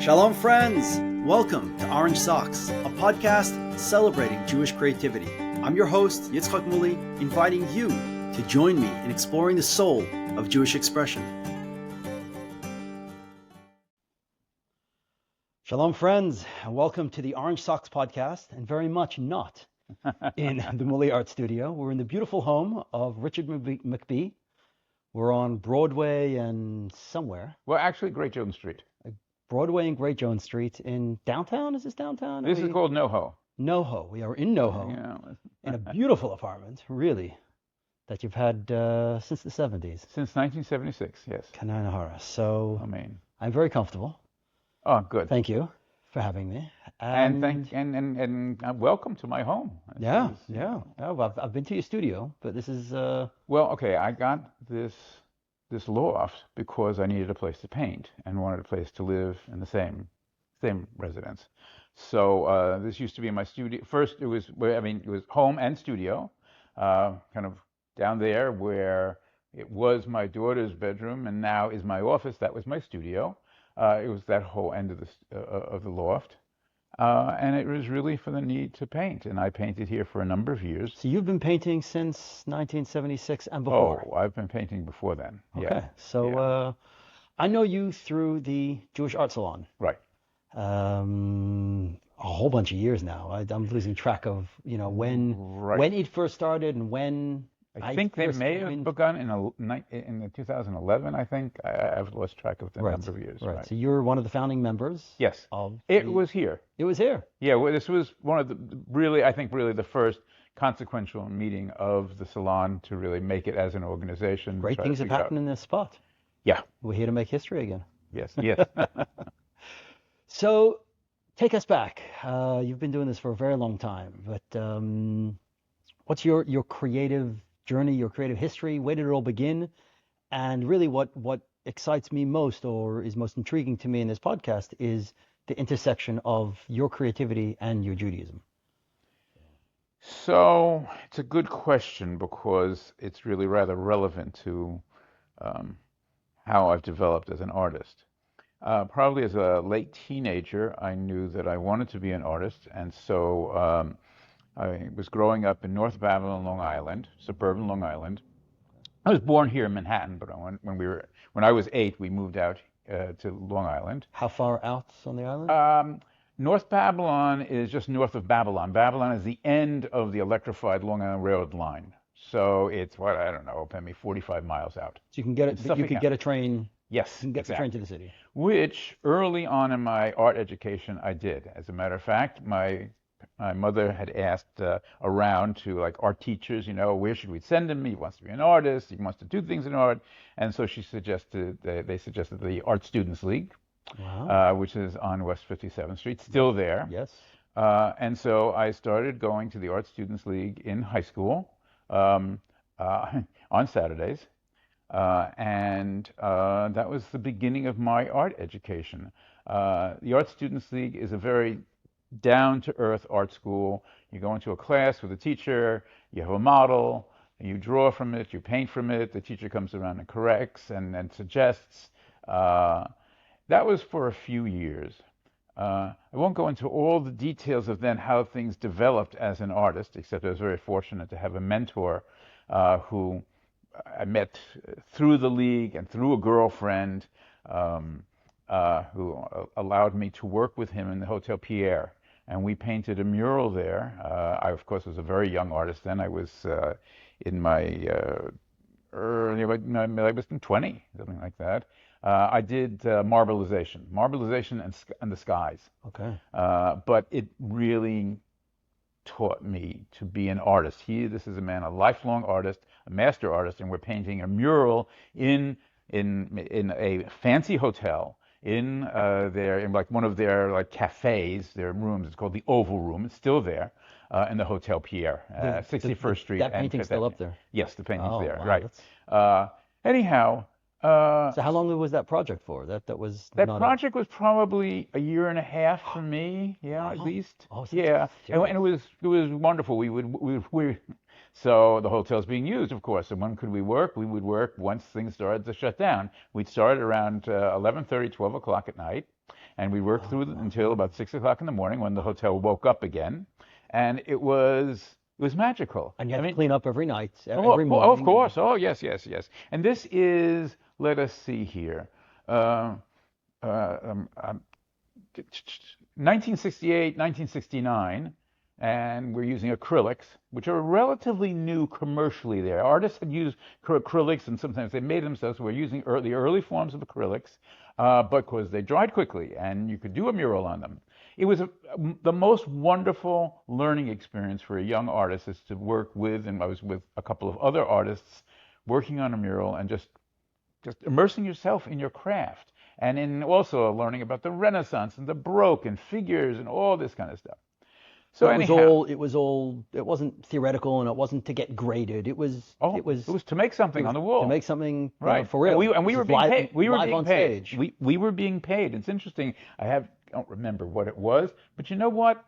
Shalom, friends! Welcome to Orange Socks, a podcast celebrating Jewish creativity. I'm your host, Yitzchak Muli, inviting you to join me in exploring the soul of Jewish expression. Shalom, friends, and welcome to the Orange Socks podcast, and very much not in the Muli Art Studio. We're in the beautiful home of Richard McBee. We're on Broadway and somewhere. Well, actually, Great Jones Street. Broadway and Great Jones Street in downtown. Is this downtown? This is called NoHo. NoHo. We are in NoHo, in a beautiful apartment, really, that you've had since the 70s. Since 1976, yes. Kanai. So Amen. I'm very comfortable. Oh, good. Thank you for having me. And welcome to my home. Yeah. Oh, I've been to your studio, but this is Well, okay, I got this loft because I needed a place to paint and wanted a place to live in the same residence. So this used to be my studio. First, it was home and studio, kind of down there where it was my daughter's bedroom, and now is my office. That was my studio. It was that whole end of the loft. And it was really for the need to paint, and I painted here for a number of years. So you've been painting since 1976 and before? Oh, I've been painting before then. Okay, yeah. So I know you through the Jewish Art Salon. Right. A whole bunch of years now. I'm losing track of when it first started and when. I think they may have begun in 2011. I think I've lost track of the number of years. Right. So you're one of the founding members. Yes. It was here. It was here. Yeah. Well, this was one of the really the first consequential meeting of the salon to really make it as an organization. Great things have happened in this spot. Yeah. We're here to make history again. Yes. Yes. So take us back. You've been doing this for a very long time, but what's your creative journey, your creative history? Where did it all begin? And really what excites me most, or is most intriguing to me in this podcast, is the intersection of your creativity and your Judaism. So it's a good question because it's really rather relevant to how I've developed as an artist. Probably as a late teenager, I knew that I wanted to be an artist, and so I was growing up in North Babylon, Long Island, suburban Long Island. I was born here in Manhattan, but when I was 8, we moved out to Long Island. How far out on the island? North Babylon is just north of Babylon. Babylon is the end of the electrified Long Island Railroad line, so it's maybe 45 miles out. So you can get a train. Yes, you can get the train to the city. Which early on in my art education I did. As a matter of fact, my mother had asked around to art teachers, where should we send him? He wants to be an artist. He wants to do things in art. And so they suggested the Art Students League, wow. Which is on West 57th Street, still there. Yes. And so I started going to the Art Students League in high school on Saturdays. And that was the beginning of my art education. The Art Students League is a very down-to-earth art school. You go into a class with a teacher, you have a model, and you draw from it, you paint from it, the teacher comes around and corrects and suggests. That was for a few years. I won't go into all the details of then how things developed as an artist, except I was very fortunate to have a mentor who I met through the league and through a girlfriend who allowed me to work with him in the Hotel Pierre. And we painted a mural there. I, of course, was a very young artist then. I was in my I was 20, something like that. I did marbleization and the skies. Okay. But it really taught me to be an artist. This is a man, a lifelong artist, a master artist, and we're painting a mural in a fancy hotel in one of their cafes, their rooms. It's called the Oval Room. It's still there in the Hotel Pierre, 61st Street. That painting's still up there? Yes, the painting's there, wow, right. Anyhow. So how long was that project for? That project was probably a year and a half for me, at least. Oh, yeah, and it was wonderful. So the hotel's being used, of course. And when could we work? We would work once things started to shut down. We'd start around 11:30, 12 o'clock at night, and we worked through until about 6 o'clock in the morning when the hotel woke up again, and it was magical. And you I had to mean, clean up every night, oh, every of morning. course. Oh, yes, yes, yes. And this is, let us see here, uh, uh, um, um, 1968, 1969, and we're using acrylics, which are relatively new commercially there. Artists had used acrylics, and sometimes they made themselves. So we're using the early forms of acrylics, because they dried quickly, and you could do a mural on them. It was the most wonderful learning experience for a young artist is to work with, and I was with a couple of other artists working on a mural and just immersing yourself in your craft and in also learning about the Renaissance and the Baroque and figures and all this kind of stuff. So But anyhow, it wasn't theoretical and it wasn't to get graded. oh, It was, it was to make it something was on the to wall. make something, Right. for And real. we This were is being paid. We were live being on paid. stage. We were being paid. It's interesting. Don't remember what it was, but you know what?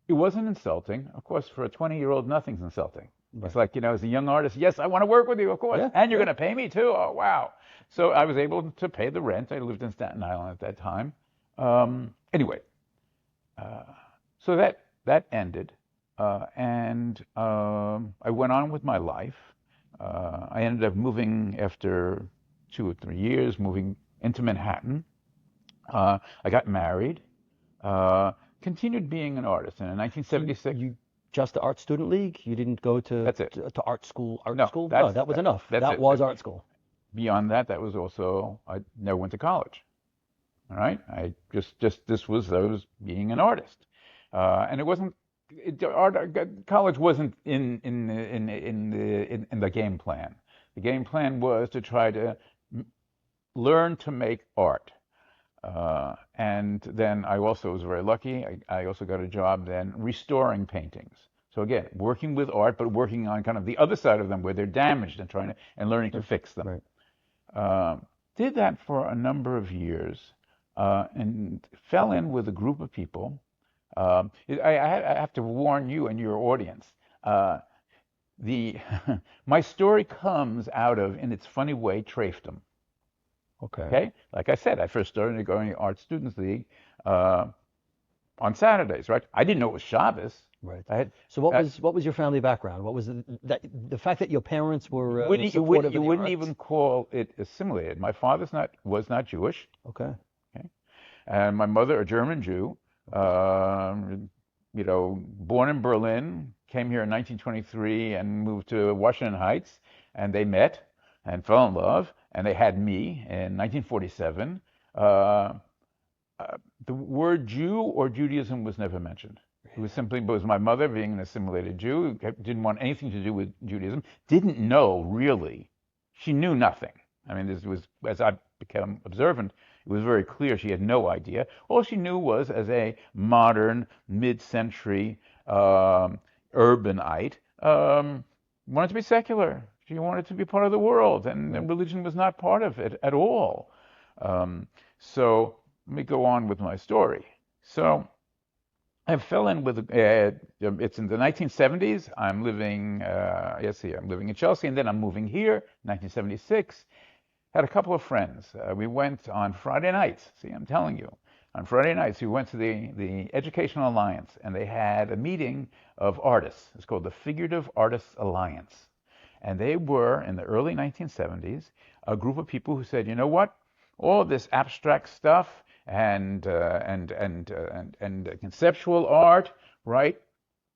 It wasn't insulting. Of course, for a 20-year-old, nothing's insulting. It's Right. like, as a young artist, yes, I want to work with you, of course. Yeah, And you're yeah. going to pay me too. Oh, wow. So I was able to pay the rent. I lived in Staten Island at that time. Anyway, uh, so that ended, and I went on with my life. I ended up moving after 2 or 3 years, moving into Manhattan. I got married, uh, continued being an artist, and in So 1976, you just the art student league? You didn't go that's it. to art school? Art No, school? No, that was enough. that's That it. was art school. Beyond that, that was also I never went to college. All right, I just I was being an artist, and it wasn't. College wasn't in the game plan. The game plan was to try to learn to make art. And then I also was very lucky. I also got a job then restoring paintings. So again, working with art, but working on kind of the other side of them where they're damaged and learning to Sure. fix them. Right. Did that for a number of years, and fell in with a group of people. I have to warn you and your audience. The my story comes out of, in its funny way, Traifdom. Okay. Okay, like I said, I first started going to Art Students League uh, on Saturdays. Right, I didn't know it was Shabbos. Right. I had So uh, what was your family background? What was the fact that your parents were wouldn't supportive you of the wouldn't arts? even call it assimilated. My father's not was not Jewish. Okay. Okay, and my mother, a German Jew, um, born in Berlin, came here in 1923 and moved to Washington Heights, and they met and fell in love, and they had me in 1947. Uh, the word Jew or Judaism was never mentioned. It was simply because my mother, being an assimilated Jew, didn't want anything to do with Judaism, didn't know really. She knew nothing. I mean, this was, as I became observant, it was very clear she had no idea. All she knew was, as a modern, mid-century urbanite, wanted to be secular. She wanted to be part of the world, and Right. religion was not part of it at all. Um, so let me go on with my story. So I fell in with, it's in the 1970s. I'm living, yes, here, I'm living in Chelsea, and then I'm moving here, 1976. Had a couple of friends. We went on Friday nights. See, I'm telling you. On Friday nights, we went to the Educational Alliance, and they had a meeting of artists. It's called the Figurative Artists Alliance. And they were, in the early 1970s, a group of people who said, you know what? All this abstract stuff and conceptual art, right?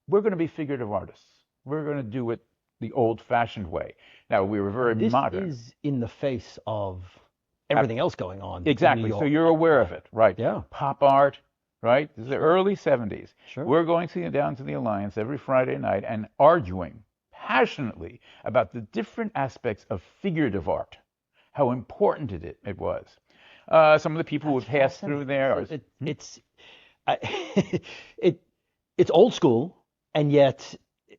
We're going to be figurative artists. We're going to do it the old-fashioned way. Now, we were very And this modern. is in the face of Ab- everything else going on in New Exactly. So York you're at the aware of time. it, right? Yeah. Pop art, right? This is the Sure. early 70s. Sure. We're going down to the Alliance every Friday night and arguing passionately about the different aspects of figurative art, how important it was. Some of the people who That's would pass through fascinating. there So are, it's I, it it's old school, and yet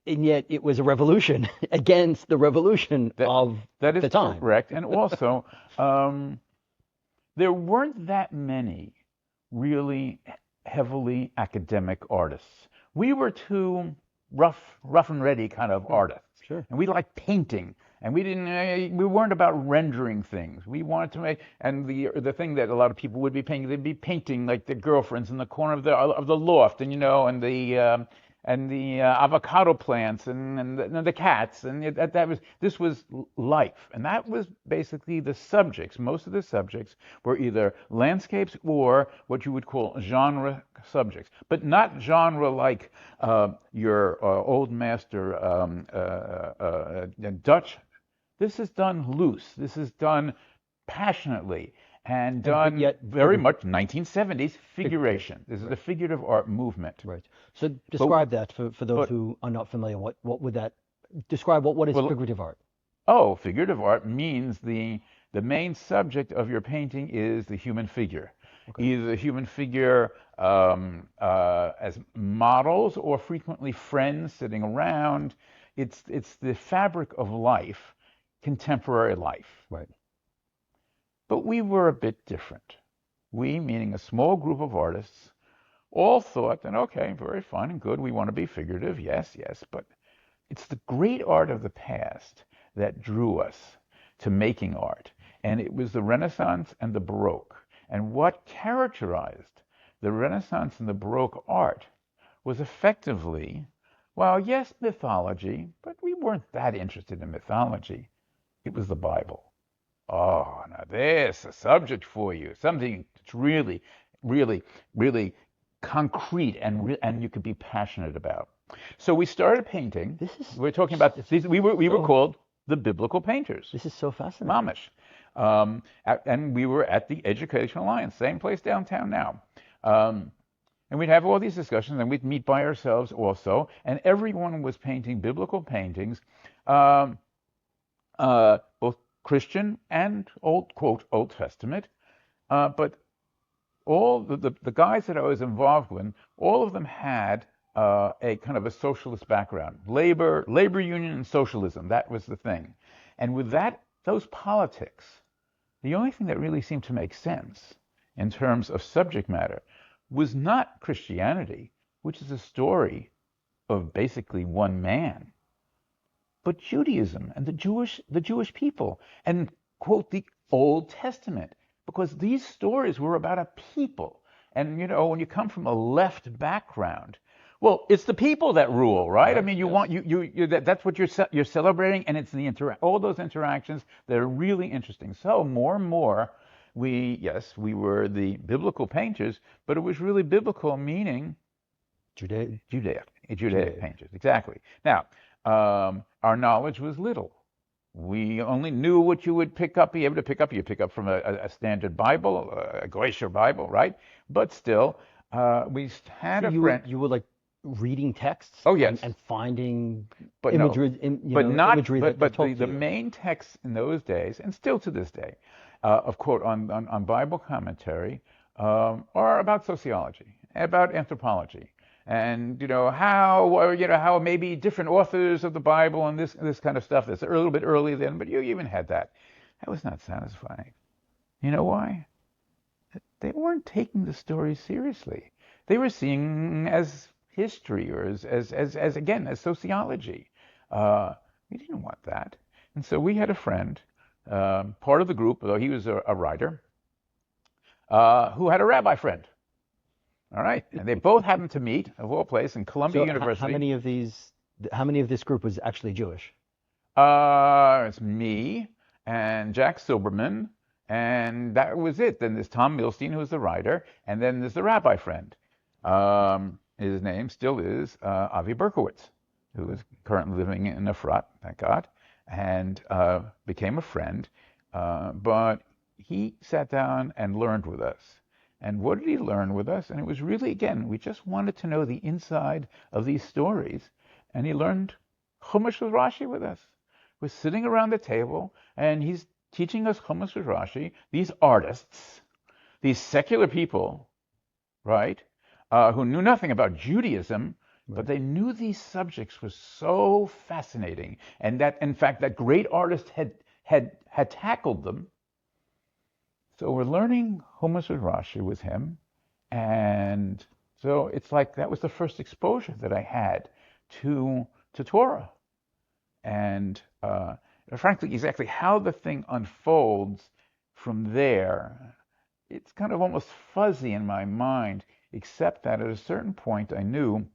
it was a revolution against the revolution that of that is the time. correct. And also, um, there weren't that many really heavily academic artists. We were too rough and ready kind of Sure. artists, Sure. and we liked painting And we weren't about rendering things. We wanted to make, and the thing that a lot of people would be painting, they'd be painting like their girlfriends in the corner of the loft, and and the avocado plants and the cats, and this was life, and that was basically the subjects. Most of the subjects were either landscapes or what you would call genre subjects, but not genre like your old master Dutch. This is done loose. This is done passionately and But done yet very much 1970s figurative. figuration. This is the Right. figurative art movement. Right. So But describe that for those but who are not familiar. What would that describe? What is well, figurative art? oh, figurative art means the main subject of your painting is the human figure, Okay. either the human figure as models or frequently friends sitting around. It's the fabric of life, contemporary life. Right. But we were a bit different. We, meaning a small group of artists, all thought that, okay, very fine and good, we want to be figurative, yes, yes, but it's the great art of the past that drew us to making art. And it was the Renaissance and the Baroque. And what characterized the Renaissance and the Baroque art was effectively, well, yes, mythology, but we weren't that interested in mythology. It was the Bible. Oh, now there's a subject for you, something that's really, really, really concrete and you could be passionate about. So we started painting. This is We're talking about these. We were so called the biblical painters, this is so fascinating. mamish, and we were at the Educational Alliance, same place downtown now. And we'd have all these discussions, and we'd meet by ourselves also, and everyone was painting biblical paintings, um, both Christian and Old Testament. But all the guys that I was involved with, all of them had a kind of a socialist background, labor union and socialism. That was the thing. And with those politics, the only thing that really seemed to make sense in terms of subject matter was not Christianity, which is a story of basically one man, but Judaism and the Jewish people, and quote the Old Testament, because these stories were about a people. And when you come from a left background, well, it's the people that rule, right? I Right. mean, you Yes. want that's what you're celebrating, and it's all those interactions that are really interesting. So more and more, we were the biblical painters, but it was really biblical meaning Judea. Judaic Judea. painters, exactly. Now, our knowledge was little. We only knew what you would be able to pick up. You pick up from a standard Bible, a glacier Bible, right? But still, we had So a you were friend. you were like reading texts Oh and yes, finding but no, imagery, but not. imagery that But talked to the you. main texts in those days, and still to this day, of quote on Bible commentary, are about sociology, about anthropology, and how maybe different authors of the Bible and this kind of stuff. That's a little bit early then, but you even had that. That was not satisfying. You know why? They weren't taking the story seriously. They were seeing as history or as again as sociology. We didn't want that, and so we had a friend, part of the group, though he was a writer, who had a rabbi friend. All right, and they both happened to meet, of all places, in Columbia So how University. many of these? How many of this group was actually Jewish? It's me and Jack Silberman, and that was it. Then there's Tom Milstein, who's the writer, and then there's the rabbi friend. His name still is Avi Berkowitz, who is currently living in Efrat, thank God, and became a friend. But he sat down and learned with us. And what did he learn with us? And it was really, again, we just wanted to know the inside of these stories. And he learned Chumash with Rashi with us. We're sitting around the table, and he's teaching us Chumash with Rashi. These artists, these secular people, right, who knew nothing about Judaism, but Right. they knew these subjects were so fascinating, and that, in fact, that great artist had tackled them. So we're learning Chumash with Rashi with him, and so it's like that was the first exposure that I had to Torah, and frankly, exactly how the thing unfolds from there, it's kind of almost fuzzy in my mind, except that at a certain point I knew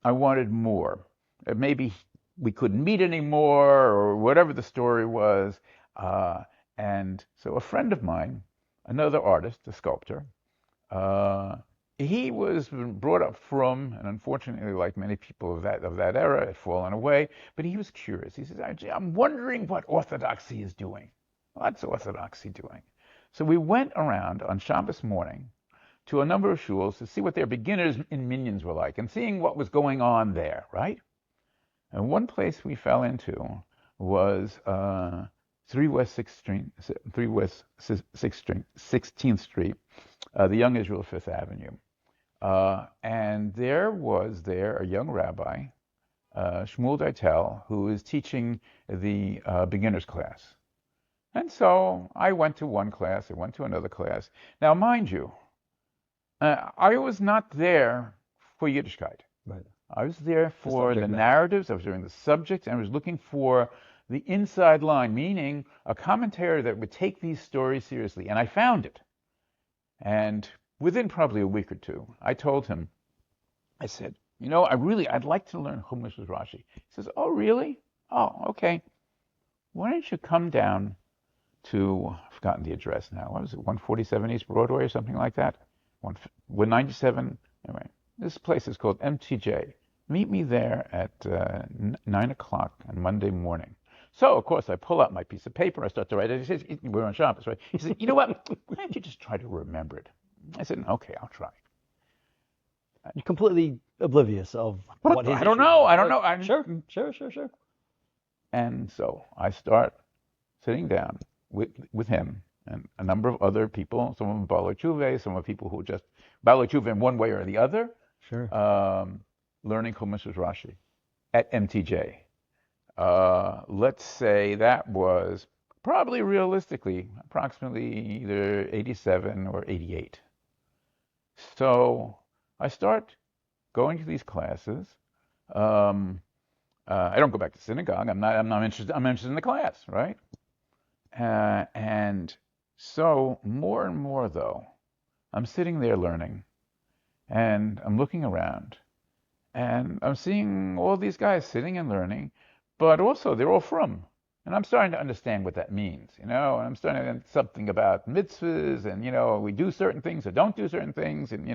I wanted more. Maybe we couldn't meet anymore, or whatever the story was. Uh, and so a friend of mine, another artist, a sculptor, uh, he was brought up from, and unfortunately, like many people of that era, had fallen away. But he was curious. He says, "I'm wondering what Orthodoxy is doing. What's Orthodoxy doing?" So we went around on Shabbos morning to a number of shuls to see what their beginners and minions were like, and seeing what was going on there, right? And one place we fell into was 3 West 6th Street, 3 West 6th Street, 16th Street, the Young Israel 5th Avenue. And there was a young rabbi, Shmuel Deitel, who was teaching the beginners class. And so I went to one class, I went to another class. Now, mind you, I was not there for Yiddishkeit. Right. I was there The for the subject matter. narratives, I was doing the subject, and I was looking for the inside line, meaning a commentator that would take these stories seriously. And I found it. And within probably a week or two, I told him, I said, I'd like to learn Chumash with Rashi. He says, "Oh, really? Oh, okay. Why don't you come down to, I've forgotten the address now. What was it, 147 East Broadway or something like that? 197, anyway. This place is called MTJ. Meet me there at 9 o'clock on Monday morning." So, of course, I pull out my piece of paper. I start to write it. He says, we're on Shabbos, right? He said, "You know what? Why don't you just try to remember it?" I said, "Okay, I'll try." You're completely oblivious of what his I don't issue know. was. I don't But know. sure. And so I start sitting down with him and a number of other people, some of them Balo Tshuve, some of people who just Balo Tshuve in one way or the other, Sure. learning Chumash with Rashi at MTJ. Let's say that was probably realistically approximately either 87 or 88. So I start going to these classes. Um, I don't go back to synagogue. I'm not interested. I'm interested in the class, right? And so more and more, though, I'm sitting there learning, and I'm looking around, and I'm seeing all these guys sitting and learning, but also they're all from. And I'm starting to understand what that means, and I'm starting to understand something about mitzvahs, and, we do certain things or don't do certain things, and,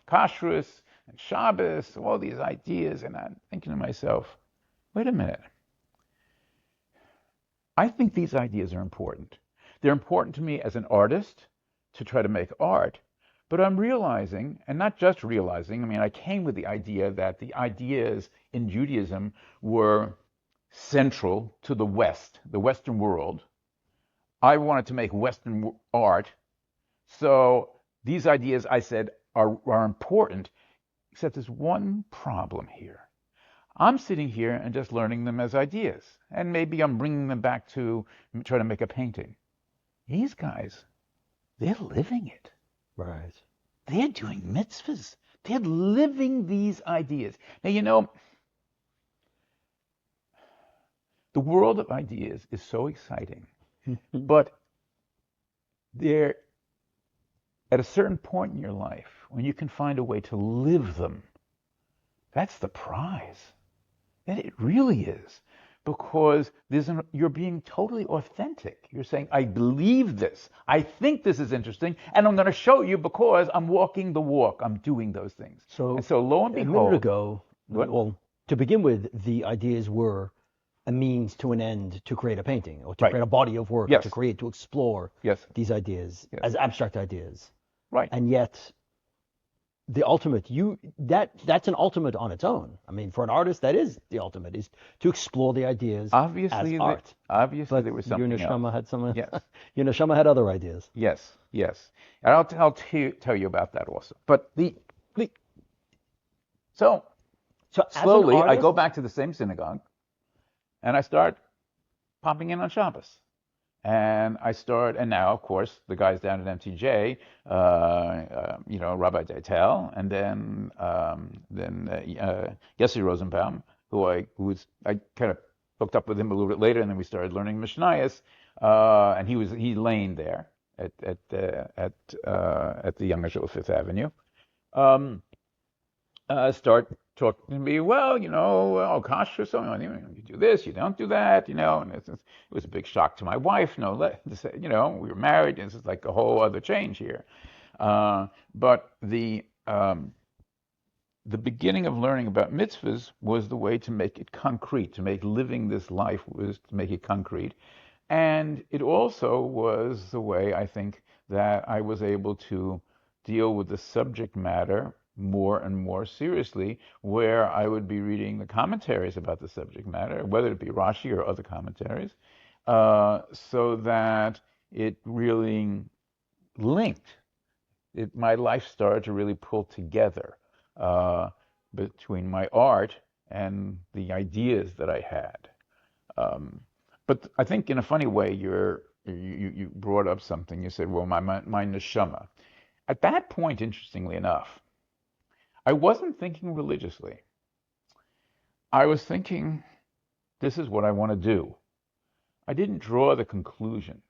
kashrus and Shabbos, all these ideas. And I'm thinking to myself, wait a minute. I think these ideas are important. They're important to me as an artist to try to make art, but I'm realizing, and not just realizing, I mean, I came with the idea that the ideas in Judaism were central to the West, the Western world. I wanted to make Western art, so these ideas, I said, are important, except there's one problem here. I'm sitting here and just learning them as ideas, and maybe I'm bringing them back to try to make a painting. These guys, they're living it. Right. They're doing mitzvahs. They're living these ideas. Now, the world of ideas is so exciting, but there, at a certain point in your life, when you can find a way to live them, that's the prize. And it really is, because you're being totally authentic. You're saying, I believe this. I think this is interesting, and I'm going to show you because I'm walking the walk. I'm doing those things. So, And so lo and a minute behold, ago, what? well, to begin with, the ideas were a means to an end to create a painting or to Right. create a body of work, Yes. to explore Yes. these ideas Yes. as abstract ideas. Right. And yet, the ultimate, that's an ultimate on its own. I mean, for an artist, that is the ultimate, is to explore the ideas Obviously, as art. obviously But there was your something else. neshama had some. Yes. Your neshama had other ideas. Yes. Yes. And I'll tell you about that also. But so So as an slowly, I artist, go back to the same synagogue, and I start popping in on Shabbos. And now, of course, the guys down at MTJ, Rabbi Deitel, and then Yossi Rosenbaum, who I kind of hooked up with him a little bit later, and then we started learning Mishnayos. And he lane there at the Young Shul, Fifth Avenue. Um, Start talking to me. Well, oh, kashrus, so you do this, you don't do that, and it was a big shock to my wife. We were married, and this is like a whole other change here. But the beginning of learning about mitzvahs was the way to make it concrete, to make living this life was to make it concrete. And it also was the way I think that I was able to deal with the subject matter more and more seriously, where I would be reading the commentaries about the subject matter, whether it be Rashi or other commentaries, so that it really linked. My life started to really pull together uh, between my art and the ideas that I had. Um, but I think in a funny way, you brought up something. You said, "Well, my neshama." At that point, interestingly enough, I wasn't thinking religiously. I was thinking, "This is what I want to do." I didn't draw the conclusions.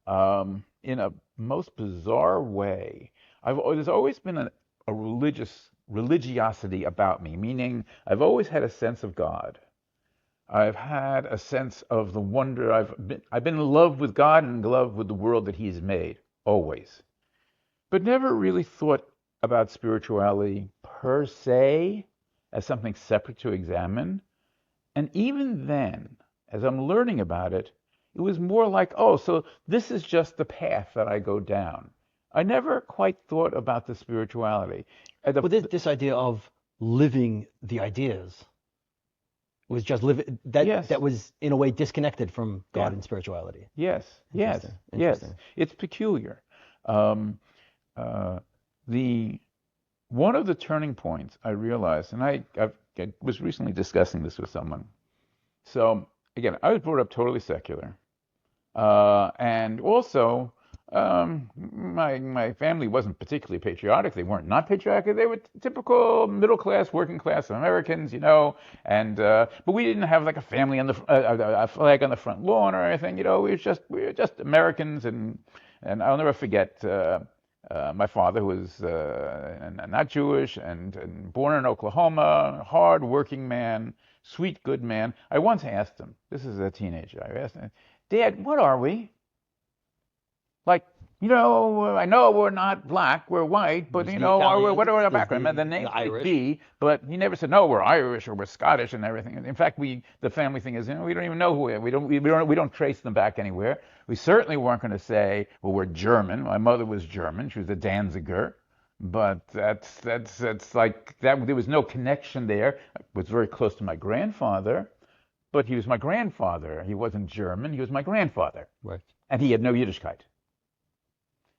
In a most bizarre way, there's always been a religiosity about me, meaning I've always had a sense of God. I've had a sense of the wonder. I've been in love with God and in love with the world that He's made, always. But never really thought about spirituality per se as something separate to examine. And even then, as I'm learning about it, it was more like, oh, so this is just the path that I go down. I never quite thought about the spirituality. Well, this idea of living the ideas was just living that Yes, was in a way disconnected from yeah, God and spirituality. yes, yes, Interesting. yes. Interesting. It's peculiar. Um, uh, the One of the turning points I realized, and I was recently discussing this with someone. So again, I was brought up totally secular. And also, my family wasn't particularly patriotic. They weren't not patriotic. They were typical middle class, working class Americans, And but we didn't have like a family on a flag on the front lawn or anything. We were just Americans, and I'll never forget. My father was not Jewish and born in Oklahoma, hard working man, sweet, good man. I once asked him, this is a teenager, I asked him, Dad, what are we? Like, I know we're not black, we're white, but, There's the Italians, what are our there's background? And the the name's Irish. McBee, but he never said, no, we're Irish or we're Scottish and everything. In fact, the family thing is, we don't even know who we are. We don't trace them back anywhere. We certainly weren't going to say, well, we're German. My mother was German. She was a Danziger. But that's like that. There was no connection there. I was very close to my grandfather, but he was my grandfather. He wasn't German. He was my grandfather, Right. and he had no Yiddishkeit.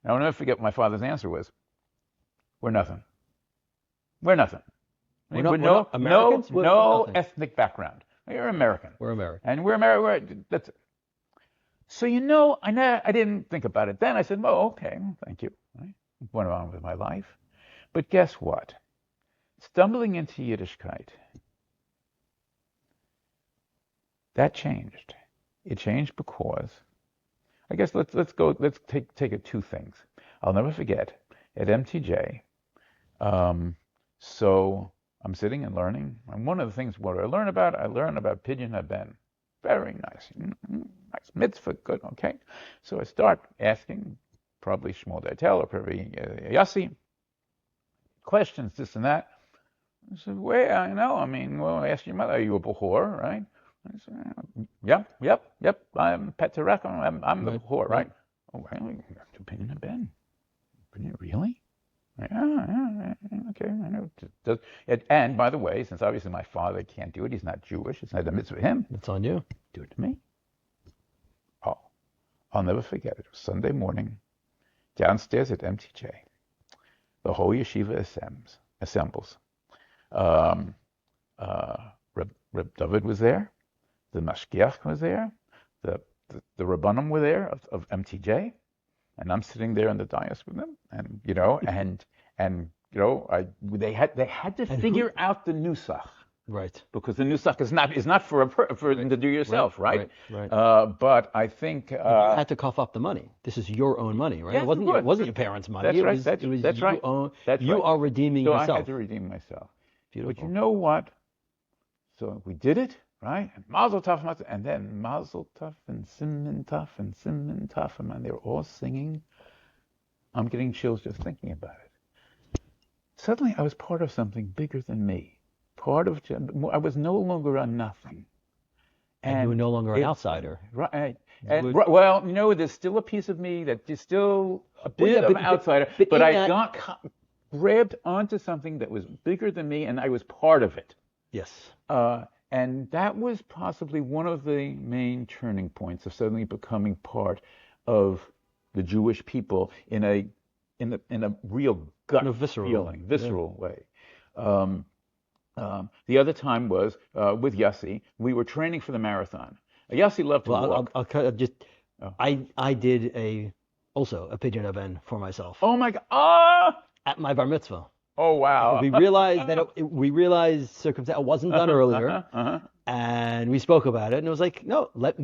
And I'll never forget what my father's answer was. We're nothing. We're nothing. We're We're not no Americans. We're no nothing. ethnic background. You're American, We're American. and we're American. That's it. So I didn't think about it then. I said, "Oh, okay, well, thank you." Right? Went on with my life. But guess what? Stumbling into Yiddishkeit, that changed. It changed because I guess let's take it two things. I'll never forget at MTJ. Um, so I'm sitting and learning, and one of the things what I learn about Pidyon Haben. Very nice, nice mitzvah, good, okay. So I start asking, probably Shmuel Deitel or probably Yossi, questions, this and that. I said, well, well, I asked your mother, are you a Behor, right? I said, yep, I'm Peterek, I'm the Right. Behor, Right. right? Oh, well, you have to opinion of Ben. Really? Yeah, okay, I know. And by the way, since obviously my father can't do it, he's not Jewish, it's not a mitzvah him, It's on you. do it to me. Oh, I'll never forget it. It was Sunday morning, downstairs at MTJ. The whole yeshiva assembles. Um, Reb David was there. The Mashgiach was there. The Rabbanim were there of MTJ. And I'm sitting there in the dais with them. And they had to And figure out the nusach. Right. because the new stuff is not for Right. to do Right. yourself, right? Right. Right. But I think And you had to cough up the money. This is your own money, right? It yes, of wasn't your, it course. wasn't your parents' money. That's It right. was it was That's you right. own. That's You right. are redeeming So I had yourself. to redeem myself. But you Beautiful. know what? So we did it, right? And Mazel Tov, and then Mazel Tov and Simon Tov and Simon Tov, and they're all singing. I'm getting chills just thinking about it. Suddenly, I was part of something bigger than me. I was no longer a nothing, And you were and no longer an it outsider. right. You And were, well, there's still a piece of me that is still a well, yeah, bit of outsider, but but in I that, grabbed onto something that was bigger than me, and I was part of it. yes. And that was possibly one of the main turning points of suddenly becoming part of the Jewish people in a real In a gut visceral, feeling, yeah. visceral way. Um, the other time was with Yossi. We were training for the marathon. Yossi loved to Well, walk. I'll kind of just, Oh, I did also a pigeon event for myself oh my God! Ah! at my bar mitzvah Oh because wow! we realized that we realized circumstance it wasn't done earlier, Uh-huh, uh-huh. and we spoke about it, and it was like, no, let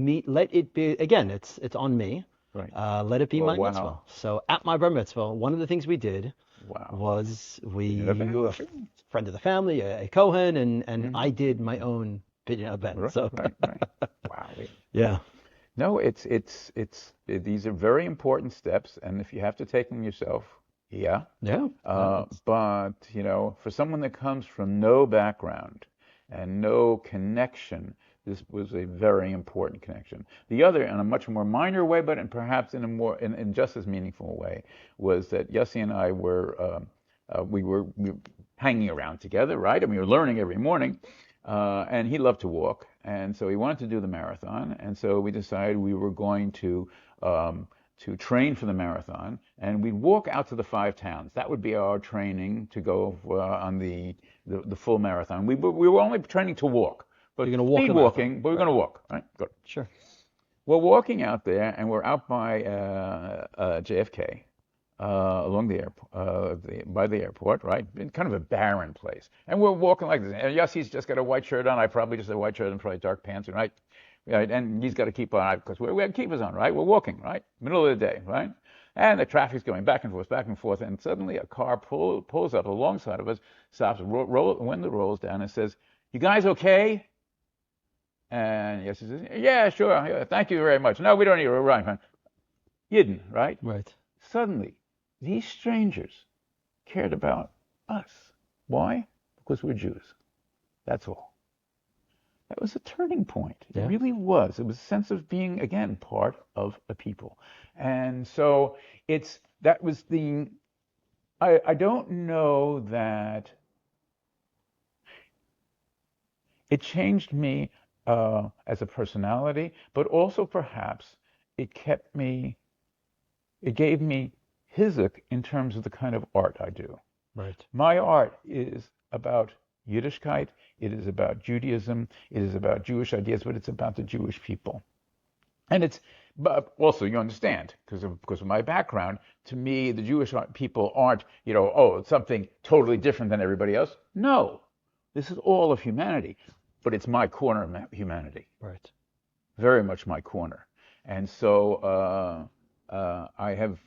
it be again. It's on me. Right. Let it be Oh my mitzvah. wow! So at my bar mitzvah, one of the things we did Wow! was Pigeon event. a friend of the family, a Kohen, and I Hmm. did my own pigeon event. Right, So right, right. Wow. yeah, No, these are very important steps, and if you have to take them yourself, yeah. yeah, But for someone that comes from no background and no connection, this was a very important connection. The other, in a much more minor way, but perhaps in just as meaningful way, was that Yossi and I we were hanging around together, right? And we were learning every morning. And he loved to walk, and so he wanted to do the marathon. And so we decided we were going to train for the marathon, and we'd walk out to the 5 towns. That would be our training to go on the full marathon. We were only training to walk, you're but gonna walk speed the marathon, walking. But we're right? going to walk, right? Good. Sure. We're walking out there, and we're out by JFK, along the airport, by the airport, right? In kind of a barren place. And we're walking like this. And Yossi's just got a white shirt on. I probably just had a white shirt and probably dark pants, right? Right. And he's got to keep on, because we have keepers on, right? We're walking, right? Middle of the day, right? And the traffic's going back and forth. And suddenly a car pulls up alongside of us, stops, window rolls down, and says, "You guys okay?" And Yossi says, "Yeah, sure. Yeah, thank you very much. No, we don't need a ride." Yidden, right? Right. Suddenly, these strangers cared about us. Why? Because we're Jews. That's all. That was a turning point. It Yeah. really was. It was a sense of being, again, part of a people. And so that was I don't know that it changed me as a personality, but also perhaps it it gave me hizuk in terms of the kind of art I do. Right. My art is about Yiddishkeit, it is about Judaism, it is about Jewish ideas, but it's about the Jewish people. And but also you understand, because of my background, to me, the Jewish people aren't, it's something totally different than everybody else. No, this is all of humanity, but it's my corner of humanity, Right. very much my corner. And so I have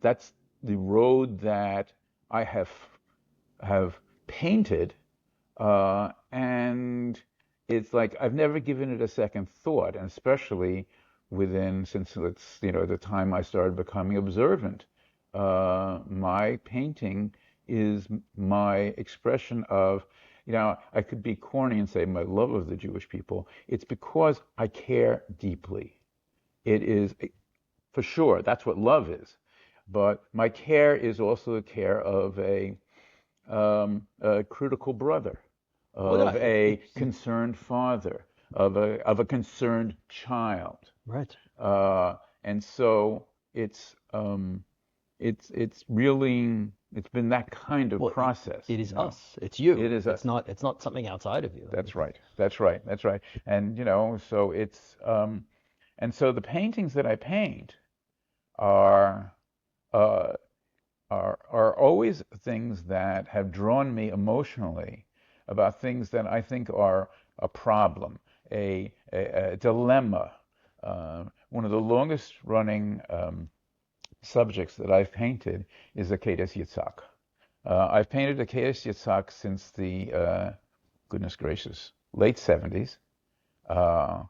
that's the road that I have painted, and it's like I've never given it a second thought, and especially since it's the time I started becoming observant. My painting is my expression of, I could be corny and say my love of the Jewish people. It's because I care deeply. It is, for sure, that's what love is. But my care is also the care of a critical brother, Well, yeah, of a concerned father, of a concerned child. right. And so it's really it's been that kind of Well, process, it is us. It's you. It is It's us. not. It's not something outside of you. That's right. That's right. That's right. And so and so the paintings that I paint are are always things that have drawn me emotionally about things that I think are a problem, a dilemma. One of the longest running subjects that I've painted is Akedah Yitzhak. I've painted Akedah Yitzhak since the, goodness gracious, late 70s. Uh,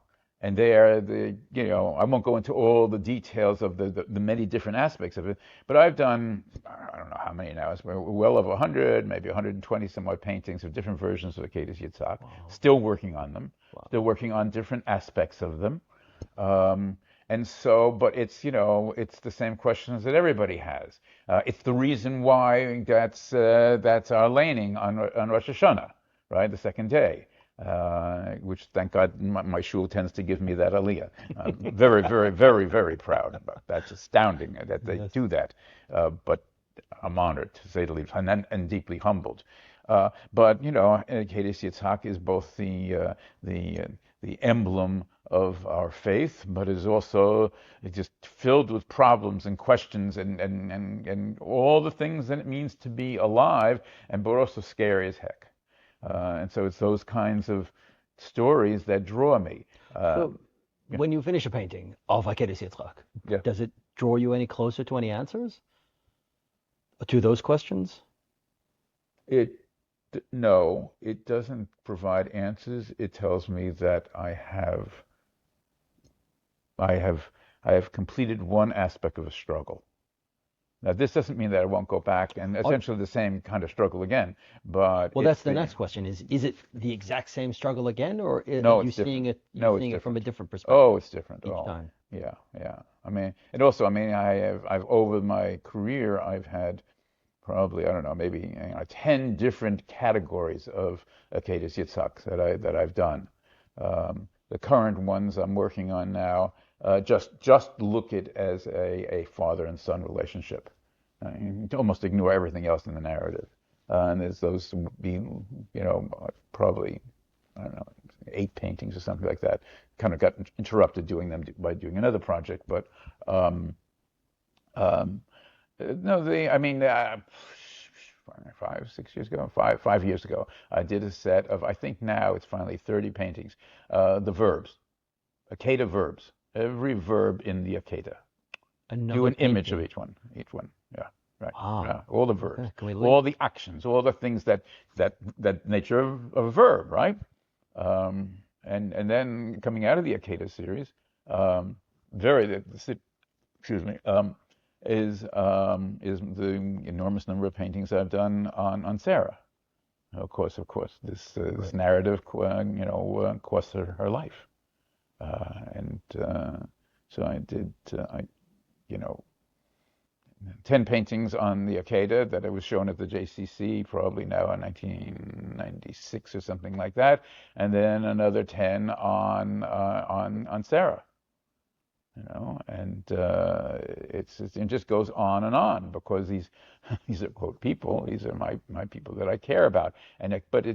and there, I won't go into all the details of the many different aspects of it, but I've done, I don't know how many now, it's well over 100, maybe 120 some odd paintings of different versions of Akedah Yitzhak. Wow. Still working on them, Wow. still working on different aspects of them. And so, but it's the same questions that everybody has. It's the reason why that's our laning on Rosh Hashanah, right? The second day, which thank God my shul tends to give me that aliyah. I'm very, very, very, very proud about that. That's astounding that they Yes. do that. But I'm honored to say the least, and deeply humbled. But Akedah Yitzhak is both the emblem of our faith, but is also just filled with problems and questions and all the things that it means to be alive, but also scary as heck. And so it's those kinds of stories that draw me. So Yeah, when you finish a painting of Akedah Yitzhak, yeah. does it draw you any closer to any answers to those questions? It no, it doesn't provide answers. It tells me that I have I have completed one aspect of a struggle. Now, this doesn't mean that I won't go back and Are, essentially the same kind of struggle again, but well, that's the next question. Is it the exact same struggle again, or are no, you it's seeing different. it No, it's from a different. different Oh, perspective it's different. each Oh, time? yeah, yeah. I mean, and also, I mean, I've over my career, I've had probably, I don't know, maybe 10 different categories of Akedah Yitzhak that I've done. The current ones I'm working on now just look it as a father and son relationship. You almost ignore everything else in the narrative. And there's those be, probably, I don't know, 8 paintings or something like that. Kind of got interrupted doing them by doing another project, but um, um, no, I mean, 5, 6 years ago, 5 years ago, I did a set of, I think now it's finally 30 paintings. The verbs, Akedah verbs, every verb in the Akedah. Do Another an image of painting. each one. Yeah, right. Yeah, Wow. all the Okay. verbs, Can we look? all the actions, all the things that nature of a verb, right? And then coming out of the Akedah series, very excuse me, is the enormous number of paintings I've done on Sarah. Of course, this Right. narrative, cost her life, and so I did, you know, 10 paintings on the Akedah that I was shown at the JCC, probably now in 1996 or something like that, and then another 10 on Sarah. And it just goes on because these are quote people. These are my people that I care about. But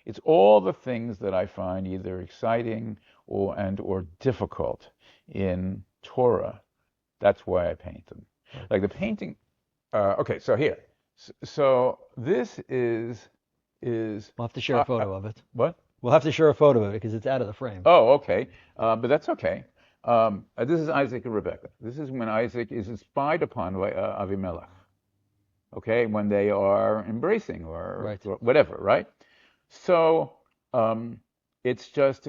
it's all the things that I find either exciting or difficult in Torah. That's why I paint them. Right. Like the painting. Okay, so here. So this is We'll have to share a photo of it. what? We'll have to share a photo of it because it's out of the frame. Oh, okay. But that's okay. This is Isaac and Rebecca. This is when Isaac is spied upon by Avimelech. Okay, when they are embracing Right. or whatever, right? So it's just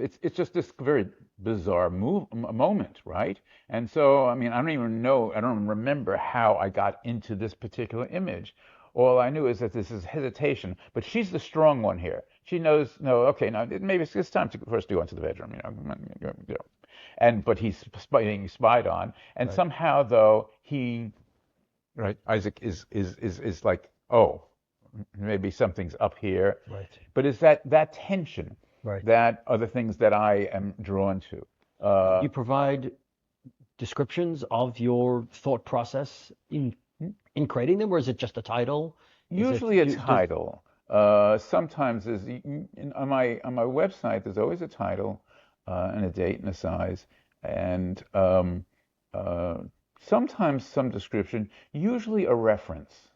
this very bizarre moment, right? And so I mean, I don't even know, I don't remember how I got into this particular image. All I knew is that this is hesitation, but she's the strong one here. She knows, no, okay, now maybe it's time for us to go into the bedroom, but he's being spied on, and Right. somehow though right, Isaac is like, oh, maybe something's up here, Right. but it's that tension Right. that are the things that I am drawn to. And Uh, you provide descriptions of your thought process in creating them, or is it just a title? Is it Usually a does title. Sometimes on my website there's always a title and a date and a size, and uh, sometimes some description. Usually a reference.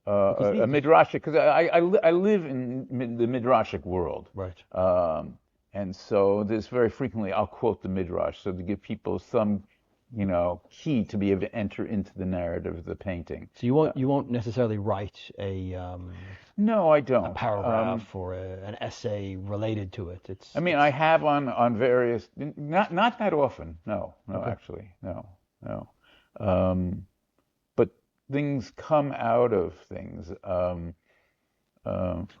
Because a midrashic, because I live in the midrashic world, right. and so there's very frequently I'll quote the midrash, so to give people some, key to be able to enter into the narrative of the painting. So you won't necessarily write No, I a don't. paragraph or an essay related to it. I It's mean, I it's have on various, not that often. No, no, okay. actually, no, no. Um, but things come out of things.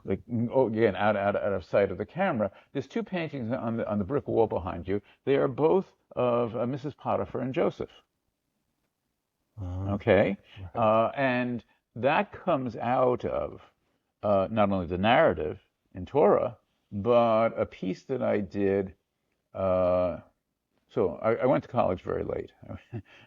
Like again, out of sight of the camera. There's two paintings on the brick wall behind you. They are both of Mrs. Potiphar and Joseph. Uh, Okay, right. and that comes out of not only the narrative in Torah, but a piece that I did. Uh, so I went to college very late.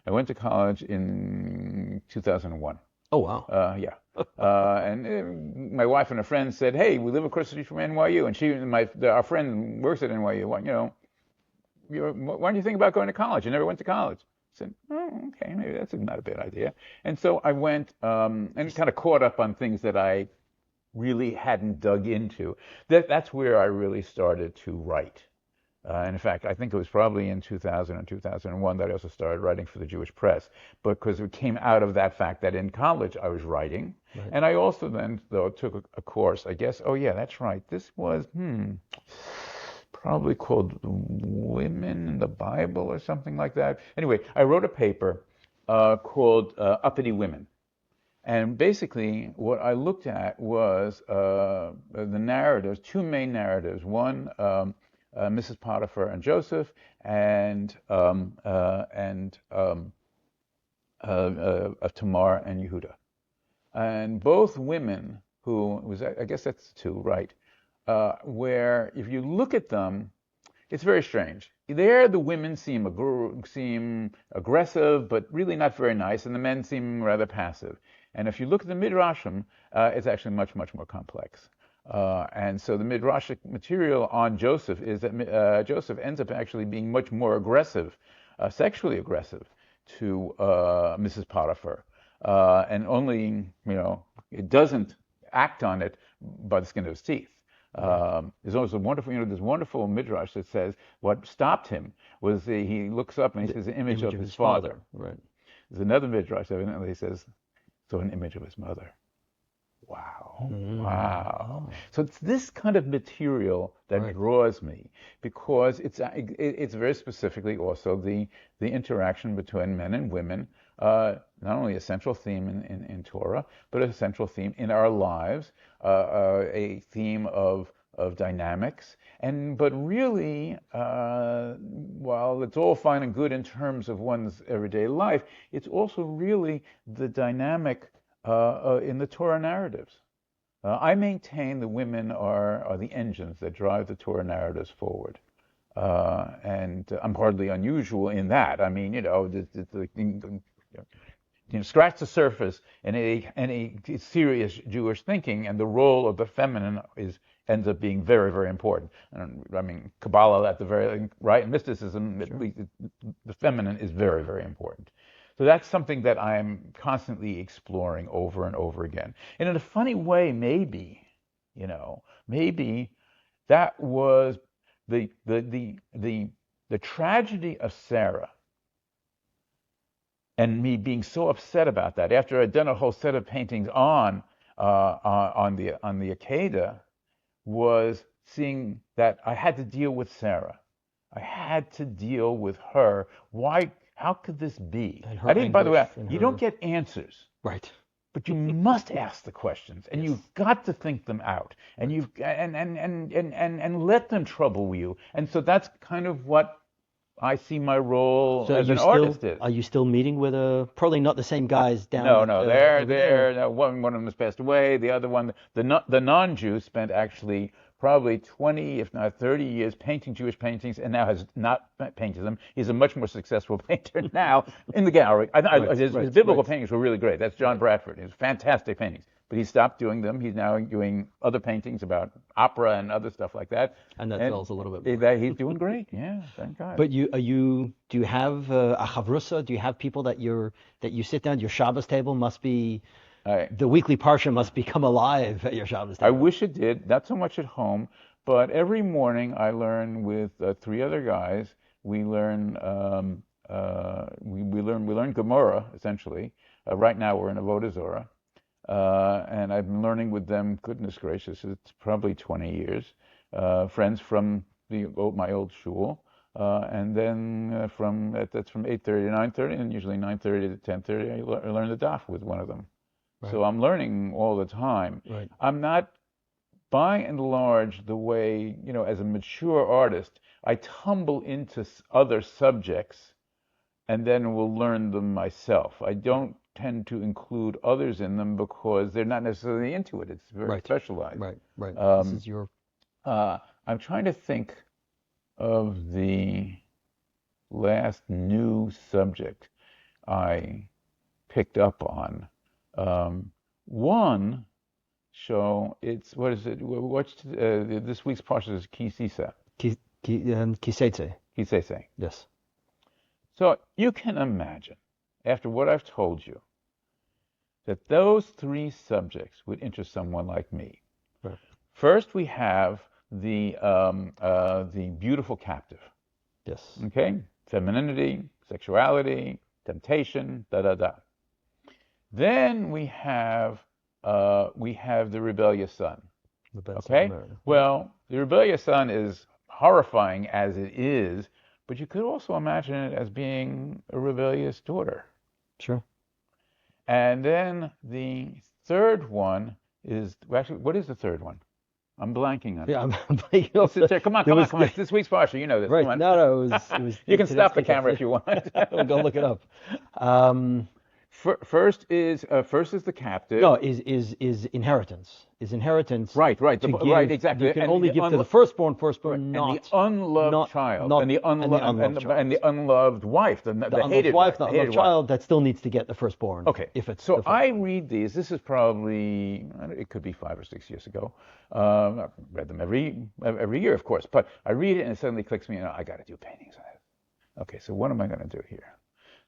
I went to college in 2001. Oh wow. Yeah. And my wife and a friend said, "Hey, we live across the street from NYU," and our friend works at NYU. Why don't you think about going to college? You never went to college. I said, "Oh, okay, maybe that's not a bad idea." And so I went and kind of caught up on things that I really hadn't dug into. That's where I really started to write. And in fact, I think it was probably in 2000 or 2001 that I also started writing for the Jewish press, because it came out of that fact that in college I was writing. Right. And I also then, though, took a course, I guess. Oh, yeah, that's right. This was, probably called Women in the Bible or something like that. Anyway, I wrote a paper called Uppity Women. And basically, what I looked at was the narratives, two main narratives. One, Mrs. Potiphar and Joseph, and of Tamar and Yehuda. And both women who was, I guess that's two, right? Where if you look at them, it's very strange. There, the women seem aggressive, but really not very nice, and the men seem rather passive. And if you look at the midrashim, it's actually much, much more complex. And so the midrashic material on Joseph is that Joseph ends up actually being much more aggressive, sexually aggressive, to Mrs. Potiphar, and only it doesn't act on it by the skin of his teeth. Right. There's also this wonderful midrash that says what stopped him was he looks up and he The says the image image of of his his father. father. Right. There's another midrash evidently says so an image of his mother. Wow, wow. Oh, So it's this kind of material that right. draws me because it's very specifically also the interaction between men and women, not only a central theme in Torah, but a central theme in our lives, a theme of dynamics, but really, while it's all fine and good in terms of one's everyday life, it's also really the dynamic in the Torah narratives. I maintain the women are the engines that drive the Torah narratives forward. And I'm hardly unusual in that. I mean, scratch the surface in any serious Jewish thinking, and the role of the feminine ends up being very, very important. And I mean, Kabbalah at the very right, mysticism, at Sure. least the feminine is very, very important. So that's something that I'm constantly exploring over and over again. And in a funny way, maybe that was the the the the the tragedy of Sarah and me being so upset about that after I'd done a whole set of paintings on the Akedah was seeing that I had to deal with Sarah. I had to deal with her. Why? How could this be? And I her didn't. By the way, anguish and you don't her get answers, right. but you must ask the questions, and Yes. you've got to think them out, and Right. you've and let them trouble you. And so that's kind of what I see my role So as an artist is. are you still meeting with probably not the same guys down No, at no, they're over there? no, one of them has passed away. The other one, the non-Jew, spent actually probably 20, if not 30 years painting Jewish paintings, and now has not painted them. He's a much more successful painter now in the gallery. Right. His Right. biblical Right. paintings were really great. That's John Right. Bradford. His fantastic paintings. But he stopped doing them. He's now doing other paintings about opera and other stuff like that. And that And sells a little bit more. he's doing great. Yeah, thank God. But do you have a chavrusa? Do you have people that you sit down? Your Shabbos table must be I The weekly parsha must become alive at your Shabbos I table. wish it did, not so much at home, but every morning I learn with three other guys. We learn we learn Gemara essentially. Right now we're in Avodah Zorah, and I've been learning with them. Goodness gracious, it's probably 20 years. Friends from my old shul, and then that's from 8:30 to 9:30, and usually 9:30 to 10:30 I learn the daf with one of them. Right. So I'm learning all the time. Right. I'm not, by and large, the way, as a mature artist, I tumble into other subjects and then will learn them myself. I don't tend to include others in them because they're not necessarily into it. It's very Right. specialized. Right. Right. This Um, is your. I'm trying to think of the last new subject I picked up on. One show, it's, what is it? What's this week's parsha is Kisisa, Kisetse. Kisese. Yes. So you can imagine, after what I've told you, that those three subjects would interest someone like me. Right. First, we have the beautiful captive. Yes. Okay, femininity, sexuality, temptation, da da da. Then we have the rebellious son. The best Okay, American. well, the rebellious son is horrifying as it is, but you could also imagine it as being a rebellious daughter. Sure. And then the third one is, well, actually, what is the third one? I'm blanking on it. Yeah, you know, Sit there. Come on, there come on, was come on. It's this week's parsha. You know this. right. Come on. No, it was You can today's stop the kickoff. camera if you want. We'll go look it up. Um, First is the captive. no, is inheritance. Is inheritance Right, to give? right, exactly. You can And only the give to the right, firstborn, and the not unloved child, not and the unloved child. and the unloved wife, the unloved hated wife, the the hated unloved wife. child that still needs to get the firstborn. Okay, If it's so the I firstborn. read these. This is probably, it could be 5 or 6 years ago. I read them every year, of course. But I read it and it suddenly clicks me, I got to do paintings on it. Okay, so what am I going to do here?